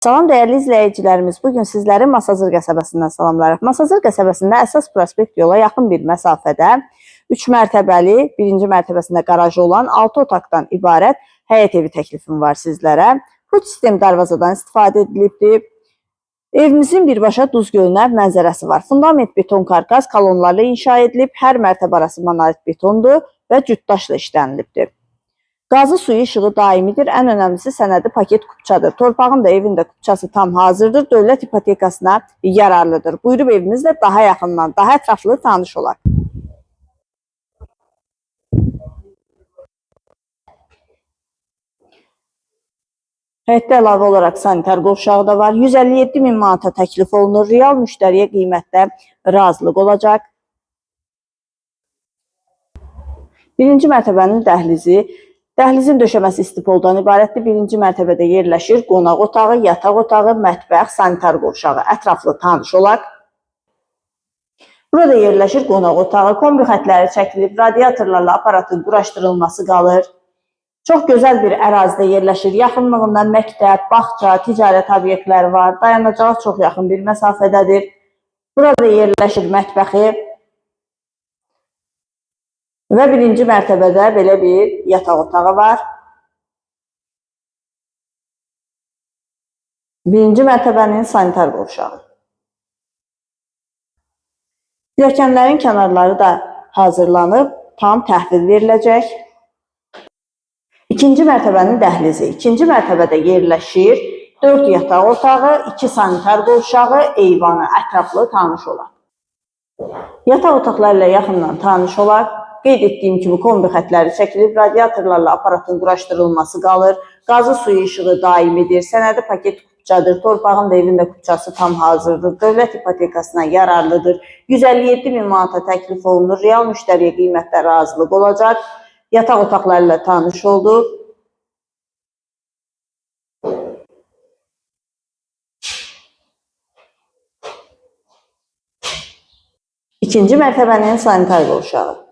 Salam dəyərli izləyicilərimiz, bugün sizləri Masazır qəsəbəsindən salamlarıq. Masazır qəsəbəsində əsas prospekt yola yaxın bir məsafədə 3 mərtəbəli, birinci mərtəbəsində qarajı olan 6 otaqdan ibarət həyət evi təklifim var sizlərə. Bu sistem darvazadan istifadə edilibdir. Evimizin birbaşa Duz gölünə mənzərəsi var. Fundament beton karkas kolonlarla inşa edilib, hər mərtəbə arası monolit betondur və cütdaşla işlənilibdir. Qazı suyu işığı daimidir. Ən önəmlisi sənədi paket kupçadır. Torpağın da evin də kupçası tam hazırdır. Dövlət ipotekasına yararlıdır. Buyurub evimizlə daha yaxından, daha ətraflı tanış olaq. Həyətdə əlavə olaraq sanitar qovşağı da var. 157 min manata təklif olunur. Real müştəriyə qiymətdə razılıq olacaq. Birinci mərtəbənin dəhlizi. Dəhlizin döşəməsi istipoldan ibarətdir. Birinci mərtəbədə yerləşir qonaq otağı, yataq otağı, mətbəx, sanitar qovşağı. Ətraflı tanış olaq. Burada yerləşir qonaq otağı, kombi xətləri çəkilib, radiatorlarla aparatın quraşdırılması qalır. Çox gözəl bir ərazidə yerləşir. Yaxınlığında məktəb, bağça, ticarət obyektləri var. Dayanacağa çox yaxın bir məsafədədir. Burada yerləşir mətbəxi. Və birinci mərtəbədə belə bir yataq otağı var. Birinci mərtəbənin sanitar qovşağı. Pilləkənlərin kənarları da hazırlanıb, tam təhvil veriləcək. İkinci mərtəbənin dəhlizi. İkinci mərtəbədə yerləşir 4 yataq otağı, 2 sanitar qovşağı, eyvanı, ətraflı tanış olaq. Yataq otaqlarla yaxından tanış olaq. Qeyd etdiyim kimi kombi xətləri çəkilib, radiatorlarla aparatın quraşdırılması qalır. Qazı suyu işığı daimidir, sənədi paket kupçadır, torpağın da evin də kupçası tam hazırdır, dövlət ipotekasına yararlıdır. 157 min manata təklif olunur, real müştəriyə qiymətdə razılıq olacaq. Yataq otaqları ilə tanış olduq. İkinci mərtəbənin sanitar qovşağı.